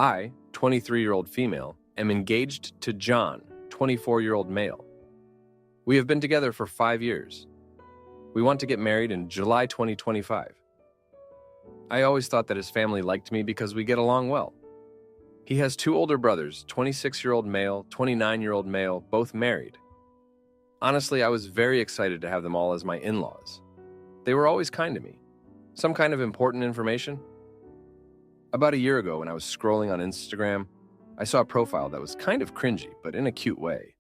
I, 23-year-old female, am engaged to John, 24-year-old male. We have been together for 5 years. We want to get married in July 2025. I always thought that his family liked me because we get along well. He has 2 older brothers, 26-year-old male, 29-year-old male, both married. Honestly, I was very excited to have them all as my in-laws. They were always kind to me. Some kind of important information? About a year ago, when I was scrolling on Instagram, I saw a profile that was kind of cringy, but in a cute way.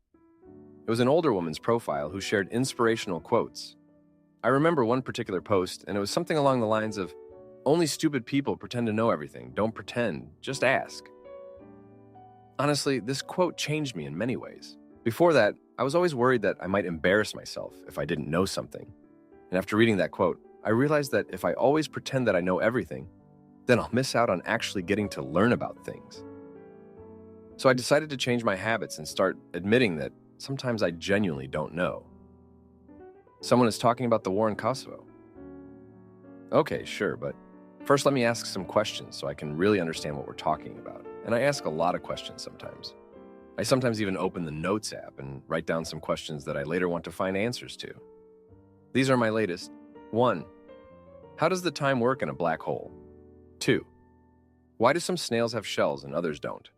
It was an older woman's profile who shared inspirational quotes. I remember one particular post, and it was something along the lines of, "Only stupid people pretend to know everything. Don't pretend, just ask." Honestly, this quote changed me in many ways. Before that, I was always worried that I might embarrass myself if I didn't know something. And after reading that quote, I realized that if I always pretend that I know everything, then I'll miss out on actually getting to learn about things. So I decided to change my habits and start admitting that sometimes I genuinely don't know. Someone is talking about the war in Kosovo. Okay, sure, but first let me ask some questions so I can really understand what we're talking about. And I ask a lot of questions sometimes. I sometimes even open the Notes app and write down some questions that I later want to find answers to. These are my latest. 1. How does the time work in a black hole? 2. Why do some snails have shells and others don't?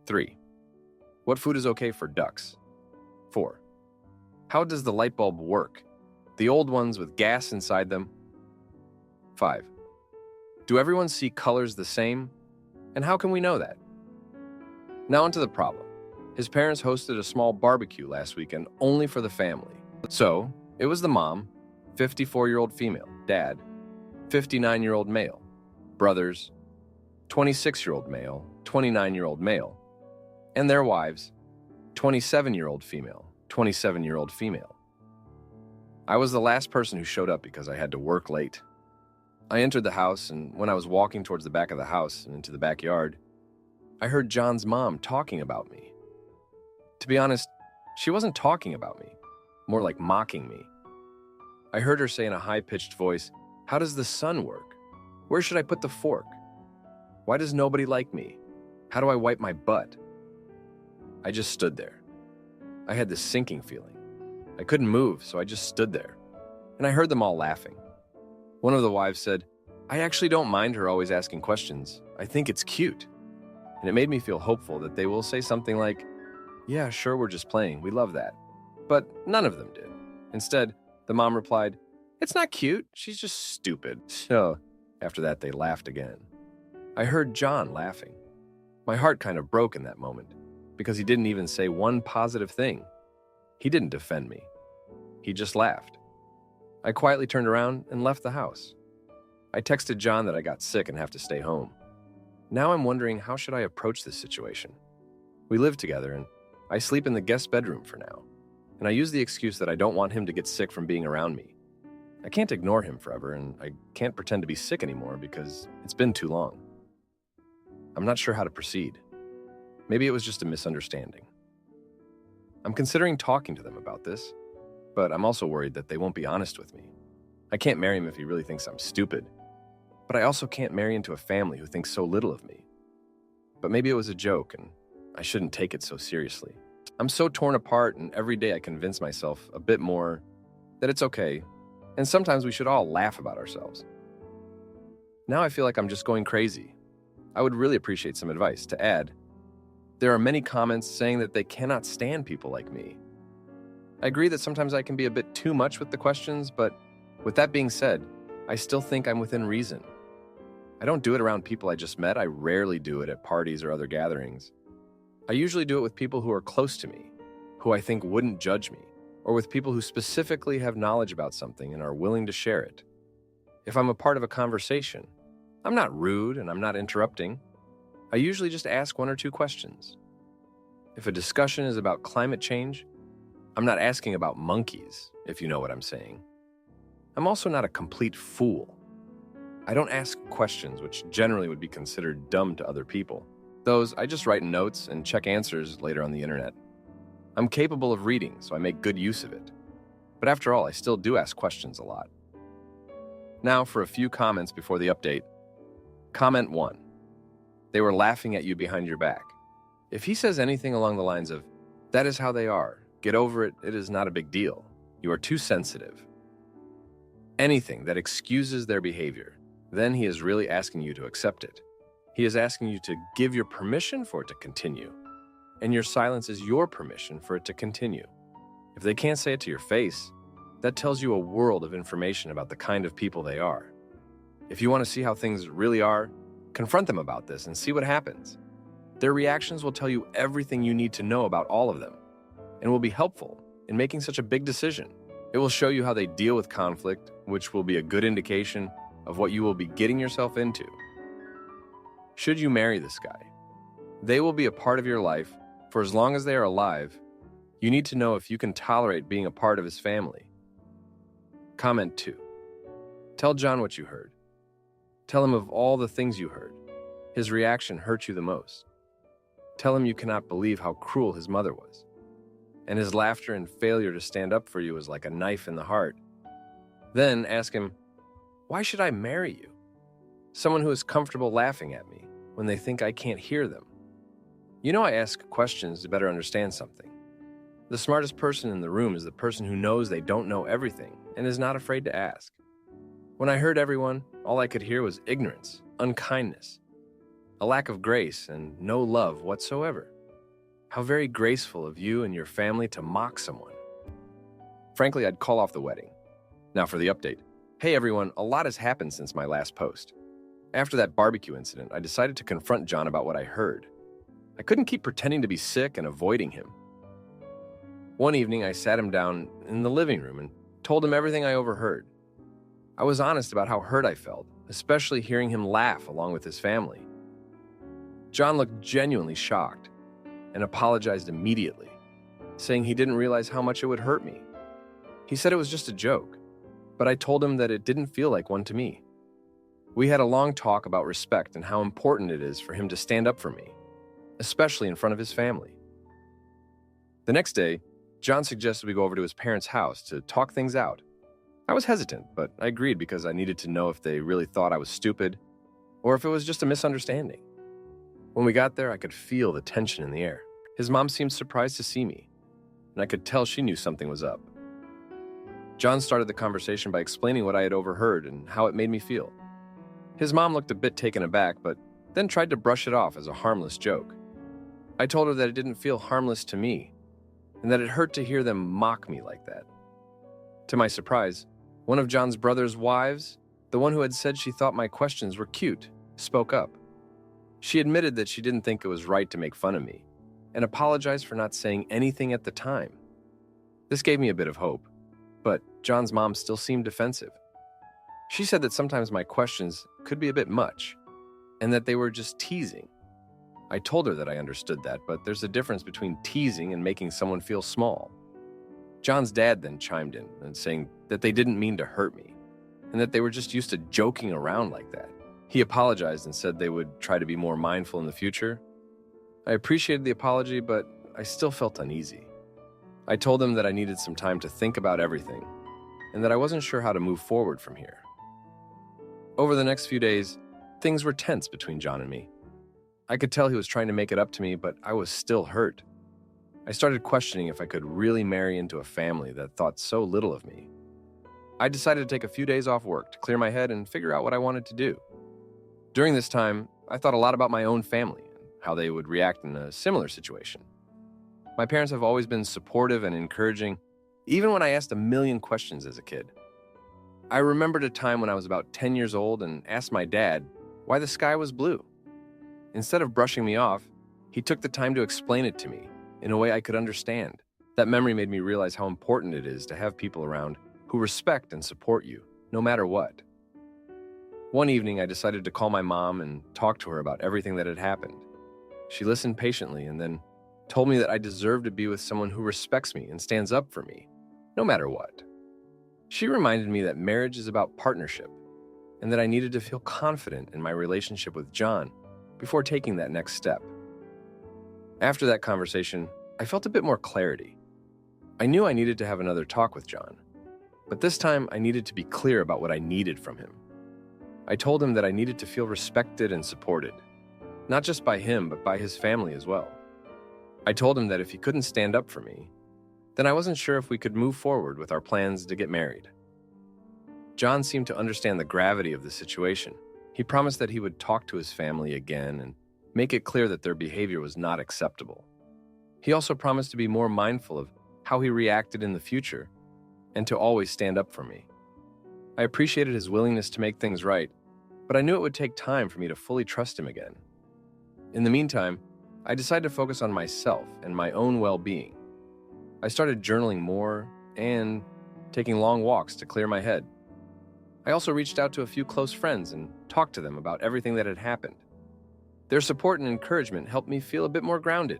3. What food is okay for ducks? 4. How does the light bulb work? The old ones with gas inside them? 5. Do everyone see colors the same? And how can we know that? Now onto the problem. His parents hosted a small barbecue last weekend only for the family. So, it was the mom, 54-year-old female, dad, 59-year-old male, brothers, 26-year-old male, 29-year-old male, and their wives, 27-year-old female, 27-year-old female. I was the last person who showed up because I had to work late. I entered the house, and when I was walking towards the back of the house and into the backyard, I heard John's mom talking about me. To be honest, she wasn't talking about me, more like mocking me. I heard her say in a high-pitched voice, "How does the sun work? Where should I put the fork? Why does nobody like me? How do I wipe my butt?" I just stood there. I had this sinking feeling. I couldn't move, so I just stood there. And I heard them all laughing. One of the wives said, "I actually don't mind her always asking questions. I think it's cute." And it made me feel hopeful that they will say something like, "Yeah, sure, we're just playing. We love that." But none of them did. Instead, the mom replied, "It's not cute. She's just stupid." So after that, they laughed again. I heard John laughing. My heart kind of broke in that moment because he didn't even say one positive thing. He didn't defend me. He just laughed. I quietly turned around and left the house. I texted John that I got sick and have to stay home. Now I'm wondering, how should I approach this situation? We live together and I sleep in the guest bedroom for now. And I use the excuse that I don't want him to get sick from being around me. I can't ignore him forever, and I can't pretend to be sick anymore because it's been too long. I'm not sure how to proceed. Maybe it was just a misunderstanding. I'm considering talking to them about this, but I'm also worried that they won't be honest with me. I can't marry him if he really thinks I'm stupid, but I also can't marry into a family who thinks so little of me. But maybe it was a joke, and I shouldn't take it so seriously. I'm so torn apart, and every day I convince myself a bit more that it's okay, and sometimes we should all laugh about ourselves. Now I feel like I'm just going crazy. I would really appreciate some advice. To add, there are many comments saying that they cannot stand people like me. I agree that sometimes I can be a bit too much with the questions, but with that being said, I still think I'm within reason. I don't do it around people I just met. I rarely do it at parties or other gatherings. I usually do it with people who are close to me, who I think wouldn't judge me, or with people who specifically have knowledge about something and are willing to share it. If I'm a part of a conversation, I'm not rude and I'm not interrupting. I usually just ask 1 or 2 questions. If a discussion is about climate change, I'm not asking about monkeys, if you know what I'm saying. I'm also not a complete fool. I don't ask questions which generally would be considered dumb to other people. Those, I just write notes and check answers later on the internet. I'm capable of reading, so I make good use of it. But after all, I still do ask questions a lot. Now for a few comments before the update. Comment 1. They were laughing at you behind your back. If he says anything along the lines of, "That is how they are, get over it, it is not a big deal," you are too sensitive. Anything that excuses their behavior, then he is really asking you to accept it. He is asking you to give your permission for it to continue, and your silence is your permission for it to continue. If they can't say it to your face, that tells you a world of information about the kind of people they are. If you want to see how things really are, confront them about this and see what happens. Their reactions will tell you everything you need to know about all of them, and will be helpful in making such a big decision. It will show you how they deal with conflict, which will be a good indication of what you will be getting yourself into. Should you marry this guy, they will be a part of your life for as long as they are alive. You need to know if you can tolerate being a part of his family. Comment 2. Tell John what you heard. Tell him of all the things you heard. His reaction hurt you the most. Tell him you cannot believe how cruel his mother was, and his laughter and failure to stand up for you was like a knife in the heart. Then ask him, "Why should I marry you? Someone who is comfortable laughing at me when they think I can't hear them." You know, I ask questions to better understand something. The smartest person in the room is the person who knows they don't know everything and is not afraid to ask. When I heard everyone, all I could hear was ignorance, unkindness, a lack of grace, and no love whatsoever. How very graceful of you and your family to mock someone. Frankly, I'd call off the wedding. Now for the update. Hey everyone, a lot has happened since my last post. After that barbecue incident, I decided to confront John about what I heard. I couldn't keep pretending to be sick and avoiding him. One evening, I sat him down in the living room and told him everything I overheard. I was honest about how hurt I felt, especially hearing him laugh along with his family. John looked genuinely shocked and apologized immediately, saying he didn't realize how much it would hurt me. He said it was just a joke, but I told him that it didn't feel like one to me. We had a long talk about respect and how important it is for him to stand up for me, especially in front of his family. The next day, John suggested we go over to his parents' house to talk things out. I was hesitant, but I agreed because I needed to know if they really thought I was stupid or if it was just a misunderstanding. When we got there, I could feel the tension in the air. His mom seemed surprised to see me, and I could tell she knew something was up. John started the conversation by explaining what I had overheard and how it made me feel. His mom looked a bit taken aback, but then tried to brush it off as a harmless joke. I told her that it didn't feel harmless to me, and that it hurt to hear them mock me like that. To my surprise, one of John's brother's wives, the one who had said she thought my questions were cute, spoke up. She admitted that she didn't think it was right to make fun of me, and apologized for not saying anything at the time. This gave me a bit of hope, but John's mom still seemed defensive. She said that sometimes my questions could be a bit much, and that they were just teasing. I told her that I understood that, but there's a difference between teasing and making someone feel small. John's dad then chimed in and saying that they didn't mean to hurt me, and that they were just used to joking around like that. He apologized and said they would try to be more mindful in the future. I appreciated the apology, but I still felt uneasy. I told him that I needed some time to think about everything, and that I wasn't sure how to move forward from here. Over the next few days, things were tense between John and me. I could tell he was trying to make it up to me, but I was still hurt. I started questioning if I could really marry into a family that thought so little of me. I decided to take a few days off work to clear my head and figure out what I wanted to do. During this time, I thought a lot about my own family and how they would react in a similar situation. My parents have always been supportive and encouraging, even when I asked a million questions as a kid. I remembered a time when I was about 10 years old and asked my dad why the sky was blue. Instead of brushing me off, he took the time to explain it to me in a way I could understand. That memory made me realize how important it is to have people around who respect and support you, no matter what. One evening, I decided to call my mom and talk to her about everything that had happened. She listened patiently and then told me that I deserve to be with someone who respects me and stands up for me, no matter what. She reminded me that marriage is about partnership and that I needed to feel confident in my relationship with John before taking that next step. After that conversation, I felt a bit more clarity. I knew I needed to have another talk with John, but this time I needed to be clear about what I needed from him. I told him that I needed to feel respected and supported, not just by him, but by his family as well. I told him that if he couldn't stand up for me, then I wasn't sure if we could move forward with our plans to get married. John seemed to understand the gravity of the situation. He promised that he would talk to his family again and make it clear that their behavior was not acceptable. He also promised to be more mindful of how he reacted in the future and to always stand up for me. I appreciated his willingness to make things right, but I knew it would take time for me to fully trust him again. In the meantime, I decided to focus on myself and my own well-being. I started journaling more and taking long walks to clear my head. I also reached out to a few close friends and talked to them about everything that had happened. Their support and encouragement helped me feel a bit more grounded.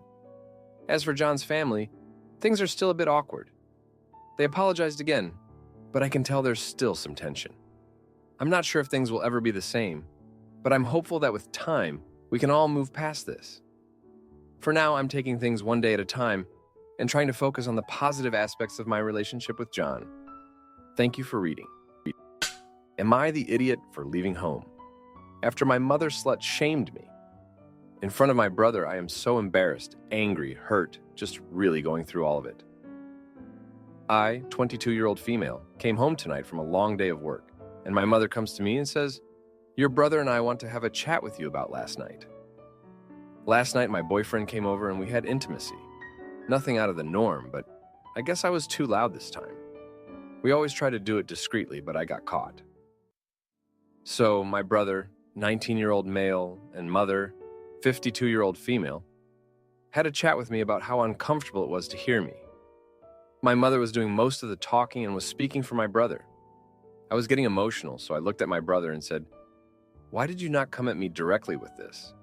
As for John's family, things are still a bit awkward. They apologized again, but I can tell there's still some tension. I'm not sure if things will ever be the same, but I'm hopeful that with time, we can all move past this. For now, I'm taking things one day at a time and trying to focus on the positive aspects of my relationship with John. Thank you for reading. Am I the idiot for leaving home? After my mother slut-shamed me. In front of my brother, I am so embarrassed, angry, hurt, just really going through all of it. I, 22-year-old female, came home tonight from a long day of work, and my mother comes to me and says, "Your brother and I want to have a chat with you about last night." Last night, my boyfriend came over and we had intimacy. Nothing out of the norm, but I guess I was too loud this time. We always try to do it discreetly, but I got caught. So my brother, 19-year-old male, and mother, 52-year-old female, had a chat with me about how uncomfortable it was to hear me. My mother was doing most of the talking and was speaking for my brother. I was getting emotional, so I looked at my brother and said, "Why did you not come at me directly with this?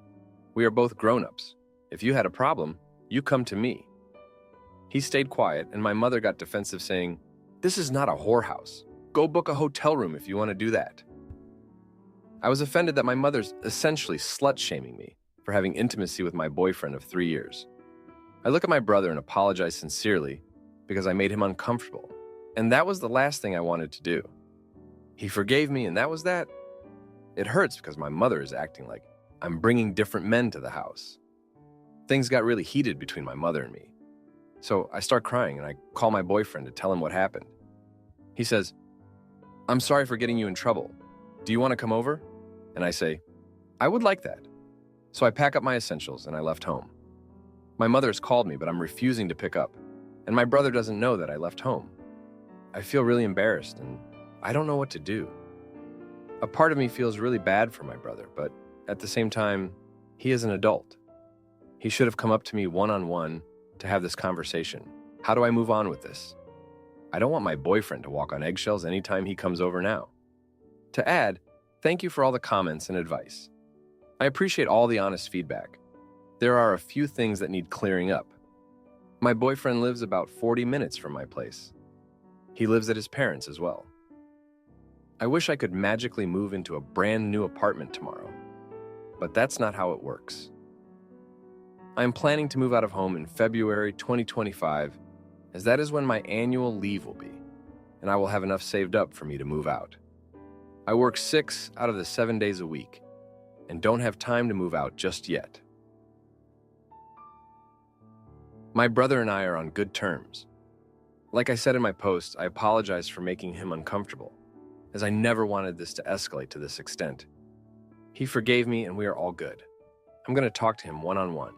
We are both grown-ups. If you had a problem, you come to me." He stayed quiet, and my mother got defensive, saying, "This is not a whorehouse. Go book a hotel room if you want to do that." I was offended that my mother's essentially slut-shaming me for having intimacy with my boyfriend of 3 years. I look at my brother and apologize sincerely because I made him uncomfortable, and that was the last thing I wanted to do. He forgave me, and that was that. It hurts because my mother is acting like I'm bringing different men to the house. Things got really heated between my mother and me. So I start crying and I call my boyfriend to tell him what happened. He says, "I'm sorry for getting you in trouble. Do you want to come over?" And I say, "I would like that." So I pack up my essentials and I left home. My mother has called me, but I'm refusing to pick up, and my brother doesn't know that I left home. I feel really embarrassed and I don't know what to do. A part of me feels really bad for my brother, but at the same time, he is an adult. He should have come up to me one-on-one to have this conversation. How do I move on with this? I don't want my boyfriend to walk on eggshells anytime he comes over now. To add, thank you for all the comments and advice. I appreciate all the honest feedback. There are a few things that need clearing up. My boyfriend lives about 40 minutes from my place. He lives at his parents' as well. I wish I could magically move into a brand new apartment tomorrow, but that's not how it works. I am planning to move out of home in February 2025, as that is when my annual leave will be, and I will have enough saved up for me to move out. I work 6 out of the 7 days a week, and don't have time to move out just yet. My brother and I are on good terms. Like I said in my post, I apologize for making him uncomfortable, as I never wanted this to escalate to this extent. He forgave me and we are all good. I'm going to talk to him one-on-one.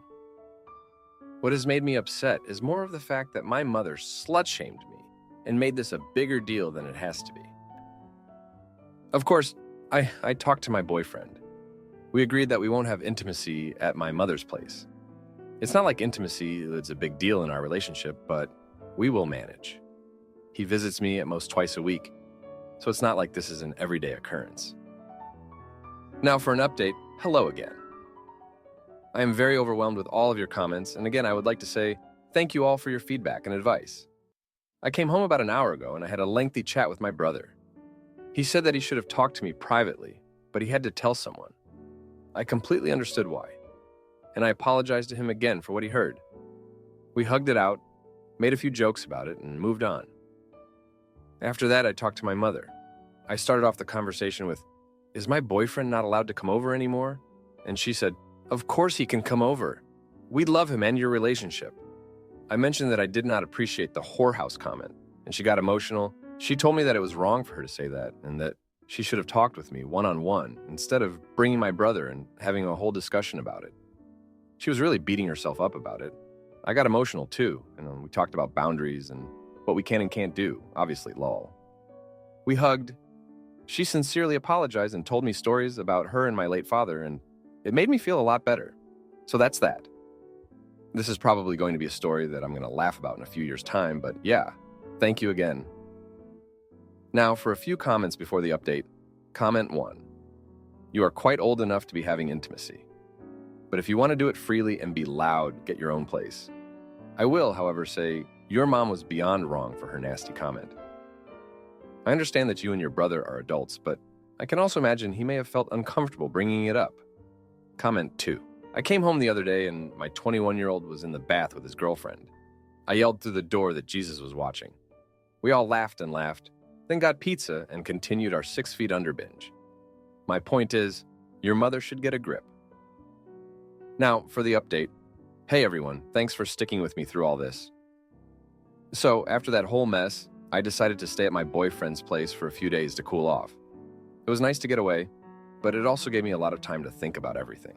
What has made me upset is more of the fact that my mother slut-shamed me and made this a bigger deal than it has to be. Of course, I talked to my boyfriend. We agreed that we won't have intimacy at my mother's place. It's not like intimacy is a big deal in our relationship, but we will manage. He visits me at most twice a week, so it's not like this is an everyday occurrence. Now for an update, hello again. I am very overwhelmed with all of your comments, and again, I would like to say thank you all for your feedback and advice. I came home about an hour ago and I had a lengthy chat with my brother. He said that he should have talked to me privately, but he had to tell someone. I completely understood why, and I apologized to him again for what he heard. We hugged it out, made a few jokes about it, and moved on. After that, I talked to my mother. I started off the conversation with, "Is my boyfriend not allowed to come over anymore?" And she said, Of course he can come over. We love him and your relationship. I mentioned that I did not appreciate the whorehouse comment, and she got emotional. She told me that it was wrong for her to say that, and that she should have talked with me one-on-one instead of bringing my brother and having a whole discussion about it. She was really beating herself up about it. I got emotional too, and we talked about boundaries and what we can and can't do, obviously, lol. We hugged. She sincerely apologized and told me stories about her and my late father, and it made me feel a lot better. So that's that. This is probably going to be a story that I'm going to laugh about in a few years' time, but yeah, thank you again. Now, for a few comments before the update. Comment 1. You are quite old enough to be having intimacy. But if you want to do it freely and be loud, get your own place. I will, however, say your mom was beyond wrong for her nasty comment. I understand that you and your brother are adults, but I can also imagine he may have felt uncomfortable bringing it up. Comment 2. I came home the other day and my 21-year-old was in the bath with his girlfriend. I yelled through the door that Jesus was watching. We all laughed and laughed, then got pizza and continued our 6 feet under binge. My point is, your mother should get a grip. Now, for the update. Hey everyone, thanks for sticking with me through all this. So, after that whole mess, I decided to stay at my boyfriend's place for a few days to cool off. It was nice to get away, but it also gave me a lot of time to think about everything.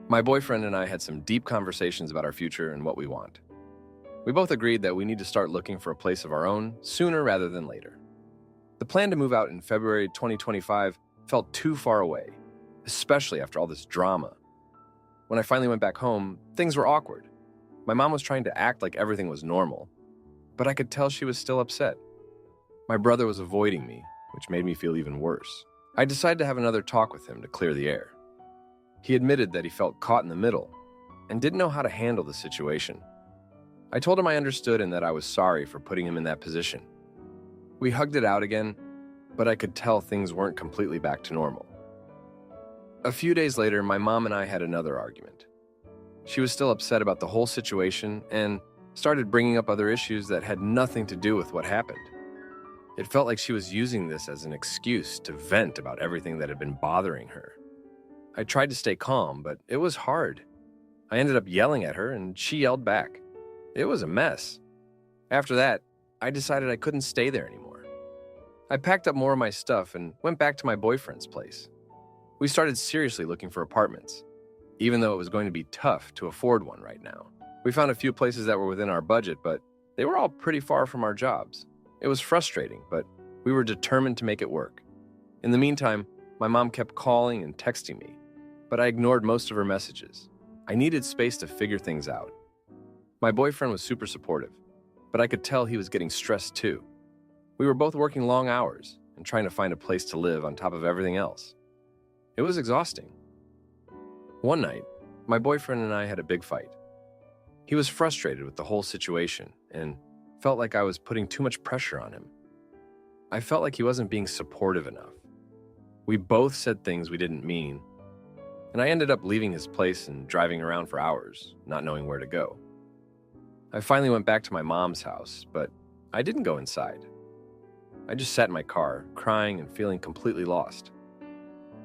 My boyfriend and I had some deep conversations about our future and what we want. We both agreed that we need to start looking for a place of our own sooner rather than later. The plan to move out in February 2025 felt too far away, especially after all this drama. When I finally went back home, things were awkward. My mom was trying to act like everything was normal, but I could tell she was still upset. My brother was avoiding me, which made me feel even worse. I decided to have another talk with him to clear the air. He admitted that he felt caught in the middle and didn't know how to handle the situation. I told him I understood and that I was sorry for putting him in that position. We hugged it out again, but I could tell things weren't completely back to normal. A few days later, my mom and I had another argument. She was still upset about the whole situation and started bringing up other issues that had nothing to do with what happened. It felt like she was using this as an excuse to vent about everything that had been bothering her. I tried to stay calm, but it was hard. I ended up yelling at her, and she yelled back. It was a mess. After that, I decided I couldn't stay there anymore. I packed up more of my stuff and went back to my boyfriend's place. We started seriously looking for apartments, even though it was going to be tough to afford one right now. We found a few places that were within our budget, but they were all pretty far from our jobs. It was frustrating, but we were determined to make it work. In the meantime, my mom kept calling and texting me, but I ignored most of her messages. I needed space to figure things out. My boyfriend was super supportive, but I could tell he was getting stressed too. We were both working long hours and trying to find a place to live on top of everything else. It was exhausting. One night, my boyfriend and I had a big fight. He was frustrated with the whole situation and felt like I was putting too much pressure on him. I felt like he wasn't being supportive enough. We both said things we didn't mean, and I ended up leaving his place and driving around for hours, not knowing where to go. I finally went back to my mom's house, but I didn't go inside. I just sat in my car, crying and feeling completely lost.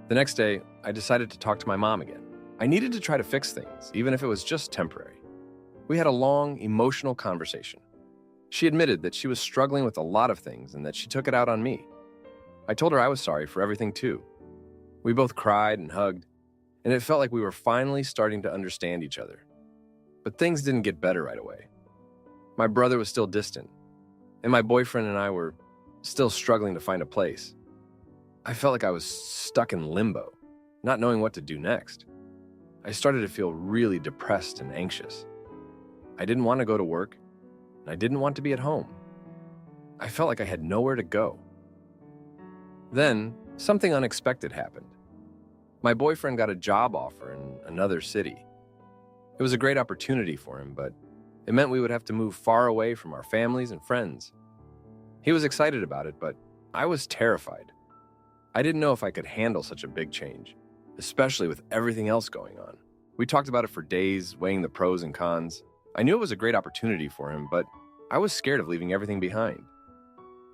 The next day, I decided to talk to my mom again. I needed to try to fix things, even if it was just temporary. We had a long, emotional conversation. She admitted that she was struggling with a lot of things and that she took it out on me. I told her I was sorry for everything too. We both cried and hugged, and it felt like we were finally starting to understand each other. But things didn't get better right away. My brother was still distant, and my boyfriend and I were still struggling to find a place. I felt like I was stuck in limbo, not knowing what to do next. I started to feel really depressed and anxious. I didn't want to go to work, and I didn't want to be at home. I felt like I had nowhere to go. Then, something unexpected happened. My boyfriend got a job offer in another city. It was a great opportunity for him, but it meant we would have to move far away from our families and friends. He was excited about it, but I was terrified. I didn't know if I could handle such a big change, especially with everything else going on. We talked about it for days, weighing the pros and cons. I knew it was a great opportunity for him, but I was scared of leaving everything behind.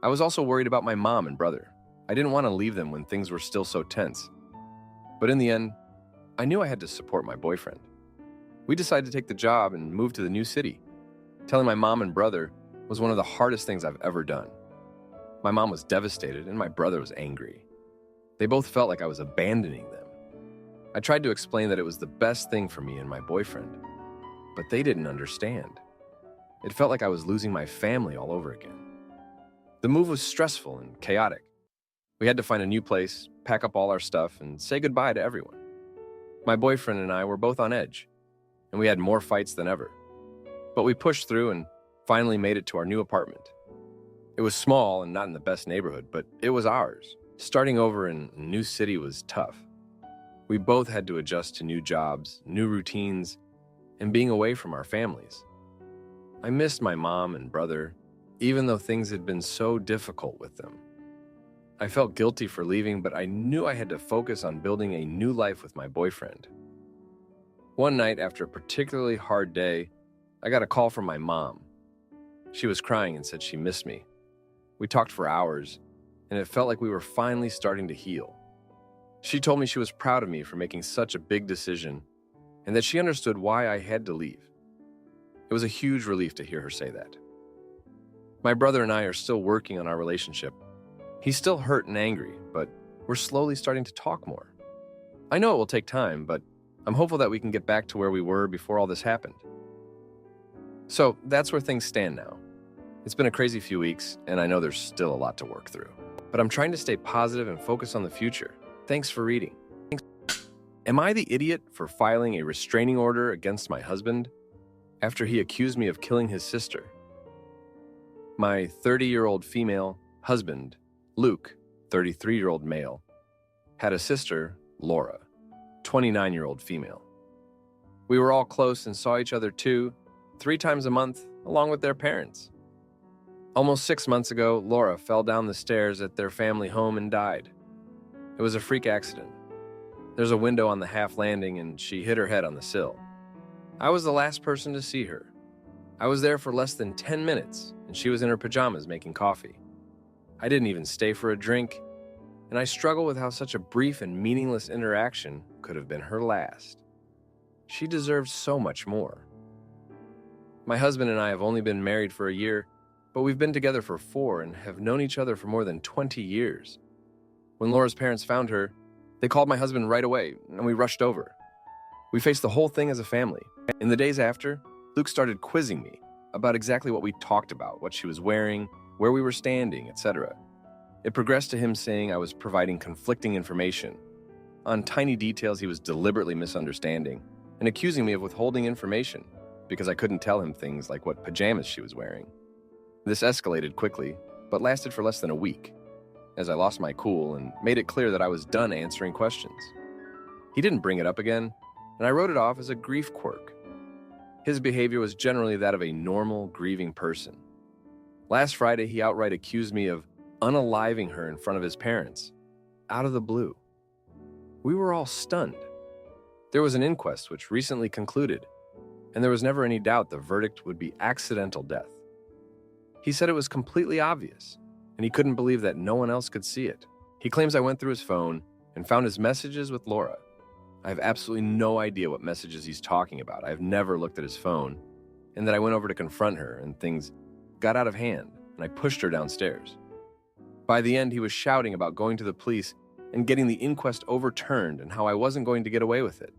I was also worried about my mom and brother. I didn't want to leave them when things were still so tense. But in the end, I knew I had to support my boyfriend. We decided to take the job and move to the new city. Telling my mom and brother was one of the hardest things I've ever done. My mom was devastated and my brother was angry. They both felt like I was abandoning them. I tried to explain that it was the best thing for me and my boyfriend, but they didn't understand. It felt like I was losing my family all over again. The move was stressful and chaotic. We had to find a new place, pack up all our stuff, and say goodbye to everyone. My boyfriend and I were both on edge, and we had more fights than ever. But we pushed through and finally made it to our new apartment. It was small and not in the best neighborhood, but it was ours. Starting over in a new city was tough. We both had to adjust to new jobs, new routines, and being away from our families. I missed my mom and brother, even though things had been so difficult with them. I felt guilty for leaving, but I knew I had to focus on building a new life with my boyfriend. One night, after a particularly hard day, I got a call from my mom. She was crying and said she missed me. We talked for hours, and it felt like we were finally starting to heal. She told me she was proud of me for making such a big decision, and that she understood why I had to leave. It was a huge relief to hear her say that. My brother and I are still working on our relationship. He's still hurt and angry, but we're slowly starting to talk more. I know it will take time, but I'm hopeful that we can get back to where we were before all this happened. So that's where things stand now. It's been a crazy few weeks, and I know there's still a lot to work through. But I'm trying to stay positive and focus on the future. Thanks for reading. Am I the idiot for filing a restraining order against my husband after he accused me of killing his sister? My 30-year-old female husband, Luke, 33-year-old male, had a sister, Laura, 29-year-old female. We were all close and saw each other 2-3 times a month, along with their parents. Almost 6 months ago, Laura fell down the stairs at their family home and died. It was a freak accident. There's a window on the half landing and she hit her head on the sill. I was the last person to see her. I was there for less than 10 minutes and she was in her pajamas making coffee. I didn't even stay for a drink, and I struggle with how such a brief and meaningless interaction could have been her last. She deserves so much more. My husband and I have only been married for a year, but we've been together for 4 and have known each other for more than 20 years. When Laura's parents found her, they called my husband right away, and we rushed over. We faced the whole thing as a family. In the days after, Luke started quizzing me about exactly what we talked about, what she was wearing, where we were standing, etc. It progressed to him saying I was providing conflicting information. On tiny details he was deliberately misunderstanding and accusing me of withholding information because I couldn't tell him things like what pajamas she was wearing. This escalated quickly, but lasted for less than a week, as I lost my cool and made it clear that I was done answering questions. He didn't bring it up again, and I wrote it off as a grief quirk. His behavior was generally that of a normal, grieving person. Last Friday, he outright accused me of unaliving her in front of his parents, out of the blue. We were all stunned. There was an inquest which recently concluded, and there was never any doubt the verdict would be accidental death. He said it was completely obvious, and he couldn't believe that no one else could see it. He claims I went through his phone and found his messages with Laura. I have absolutely no idea what messages he's talking about. I've never looked at his phone, and that I went over to confront her, and things got out of hand, and I pushed her downstairs. By the end, he was shouting about going to the police and getting the inquest overturned and how I wasn't going to get away with it.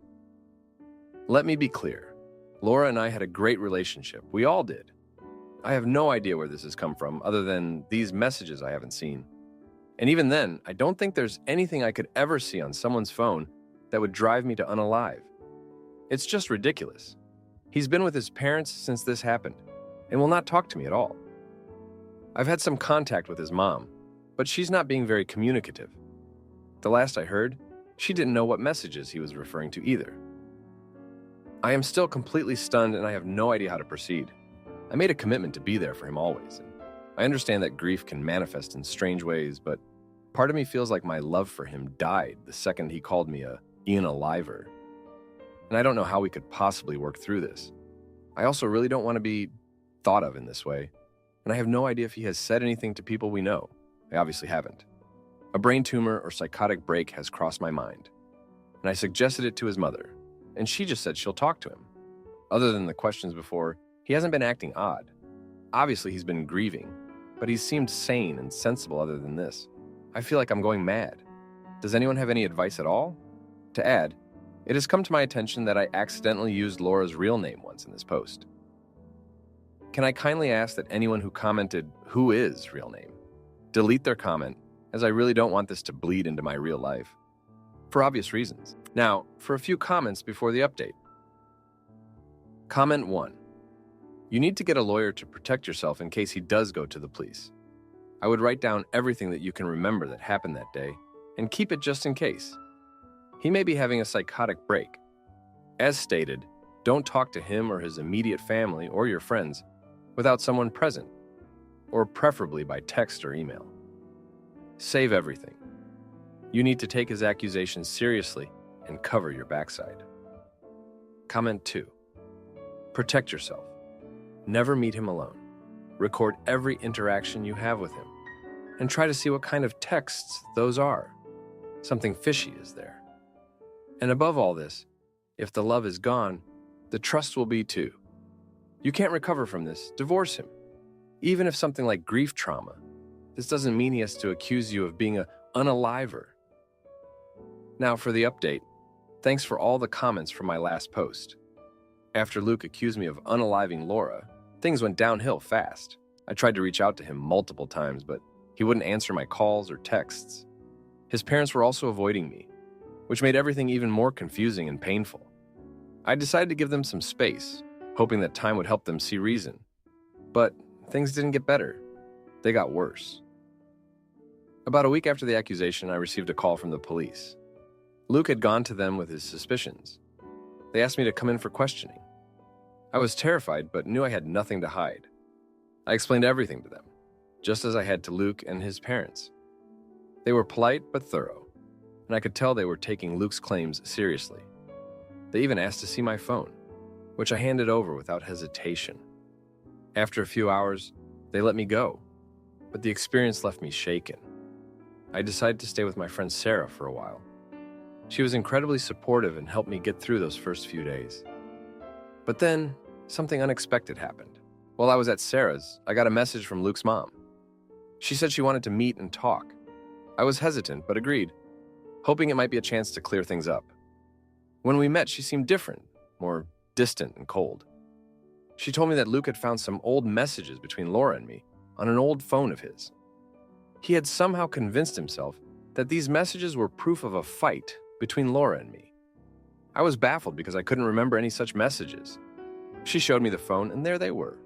Let me be clear. Laura and I had a great relationship. We all did. I have no idea where this has come from other than these messages I haven't seen. And even then, I don't think there's anything I could ever see on someone's phone that would drive me to unalive. It's just ridiculous. He's been with his parents since this happened and will not talk to me at all. I've had some contact with his mom, but she's not being very communicative. The last I heard, she didn't know what messages he was referring to either. I am still completely stunned and I have no idea how to proceed. I made a commitment to be there for him always. And I understand that grief can manifest in strange ways, but part of me feels like my love for him died the second he called me a unaliver. And I don't know how we could possibly work through this. I also really don't want to be thought of in this way, and I have no idea if he has said anything to people we know. I obviously haven't. A brain tumor or psychotic break has crossed my mind. and I suggested it to his mother, and she just said she'll talk to him. Other than the questions before, he hasn't been acting odd. Obviously, he's been grieving, but he's seemed sane and sensible other than this. I feel like I'm going mad. Does anyone have any advice at all? To add, it has come to my attention that I accidentally used Laura's real name once in this post. Can I kindly ask that anyone who commented "who is" real name delete their comment, as I really don't want this to bleed into my real life, for obvious reasons. Now, for a few comments before the update. Comment 1. You need to get a lawyer to protect yourself in case he does go to the police. I would write down everything that you can remember that happened that day and keep it just in case. He may be having a psychotic break. As stated, don't talk to him or his immediate family or your friends without someone present, or preferably by text or email. Save everything. You need to take his accusations seriously and cover your backside. Comment 2. Protect yourself. Never meet him alone. Record every interaction you have with him and try to see what kind of texts those are. Something fishy is there. And above all this, if the love is gone, the trust will be too. You can't recover from this. Divorce him. Even if something like grief trauma, this doesn't mean he has to accuse you of being an unaliver. Now for the update. Thanks for all the comments from my last post. After Luke accused me of unaliving Laura, things went downhill fast. I tried to reach out to him multiple times, but he wouldn't answer my calls or texts. His parents were also avoiding me, which made everything even more confusing and painful. I decided to give them some space, hoping that time would help them see reason. But things didn't get better. They got worse. About a week after the accusation, I received a call from the police. Luke had gone to them with his suspicions. They asked me to come in for questioning. I was terrified, but knew I had nothing to hide. I explained everything to them, just as I had to Luke and his parents. They were polite but thorough, and I could tell they were taking Luke's claims seriously. They even asked to see my phone, which I handed over without hesitation. After a few hours, they let me go, but the experience left me shaken. I decided to stay with my friend Sarah for a while. She was incredibly supportive and helped me get through those first few days. But then, something unexpected happened. While I was at Sarah's, I got a message from Luke's mom. She said she wanted to meet and talk. I was hesitant, but agreed, hoping it might be a chance to clear things up. When we met, she seemed different, more distant and cold. She told me that Luke had found some old messages between Laura and me on an old phone of his. He had somehow convinced himself that these messages were proof of a fight between Laura and me. I was baffled because I couldn't remember any such messages. She showed me the phone, and there they were.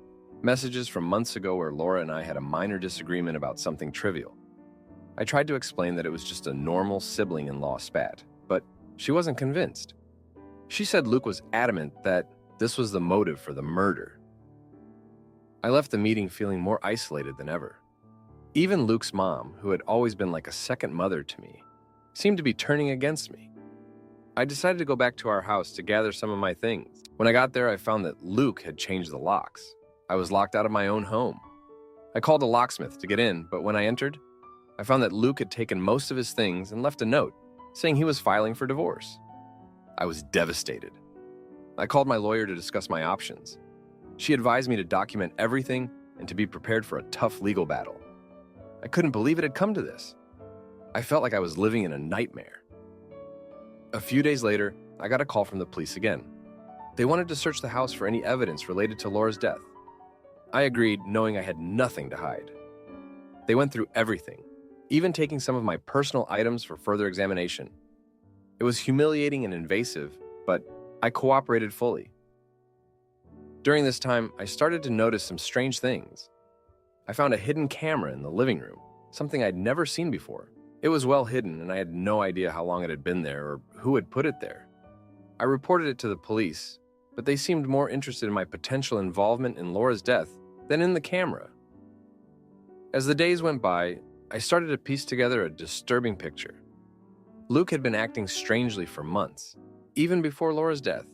Messages from months ago where Laura and I had a minor disagreement about something trivial. I tried to explain that it was just a normal sibling-in-law spat, but she wasn't convinced. She said Luke was adamant that this was the motive for the murder. I left the meeting feeling more isolated than ever. Even Luke's mom, who had always been like a second mother to me, seemed to be turning against me. I decided to go back to our house to gather some of my things. When I got there, I found that Luke had changed the locks. I was locked out of my own home. I called a locksmith to get in, but when I entered, I found that Luke had taken most of his things and left a note saying he was filing for divorce. I was devastated. I called my lawyer to discuss my options. She advised me to document everything and to be prepared for a tough legal battle. I couldn't believe it had come to this. I felt like I was living in a nightmare. A few days later, I got a call from the police again. They wanted to search the house for any evidence related to Laura's death. I agreed, knowing I had nothing to hide. They went through everything, even taking some of my personal items for further examination. It was humiliating and invasive, but I cooperated fully. During this time, I started to notice some strange things. I found a hidden camera in the living room, something I'd never seen before. It was well hidden, and I had no idea how long it had been there or who had put it there. I reported it to the police, but they seemed more interested in my potential involvement in Laura's death than in the camera. As the days went by, I started to piece together a disturbing picture. Luke had been acting strangely for months, even before Laura's death.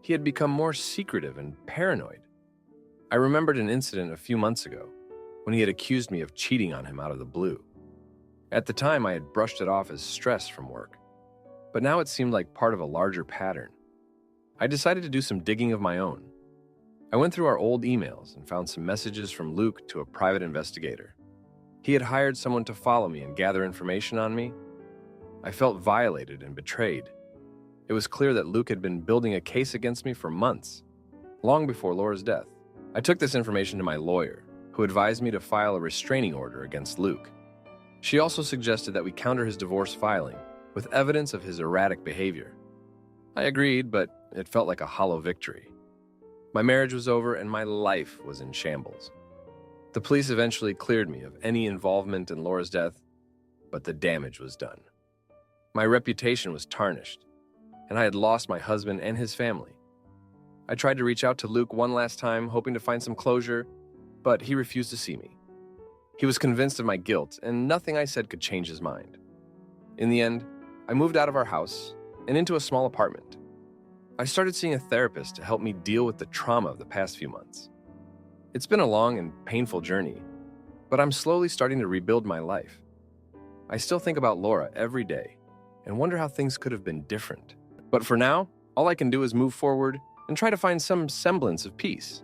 He had become more secretive and paranoid. I remembered an incident a few months ago when he had accused me of cheating on him out of the blue. At the time, I had brushed it off as stress from work. but now it seemed like part of a larger pattern. I decided to do some digging of my own. I went through our old emails and found some messages from Luke to a private investigator. He had hired someone to follow me and gather information on me. I felt violated and betrayed. It was clear that Luke had been building a case against me for months, long before Laura's death. I took this information to my lawyer, who advised me to file a restraining order against Luke. She also suggested that we counter his divorce filing with evidence of his erratic behavior. I agreed, but it felt like a hollow victory. My marriage was over and my life was in shambles. The police eventually cleared me of any involvement in Laura's death, but the damage was done. My reputation was tarnished, and I had lost my husband and his family. I tried to reach out to Luke one last time, hoping to find some closure, but he refused to see me. He was convinced of my guilt, and nothing I said could change his mind. In the end, I moved out of our house and into a small apartment. I started seeing a therapist to help me deal with the trauma of the past few months. It's been a long and painful journey, but I'm slowly starting to rebuild my life. I still think about Laura every day and wonder how things could have been different. But for now, all I can do is move forward and try to find some semblance of peace.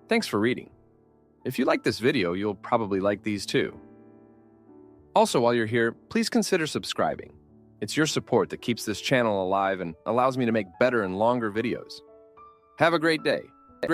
Thanks for reading. If you like this video, you'll probably like these too. Also, while you're here, please consider subscribing. It's your support that keeps this channel alive and allows me to make better and longer videos. Have a great day.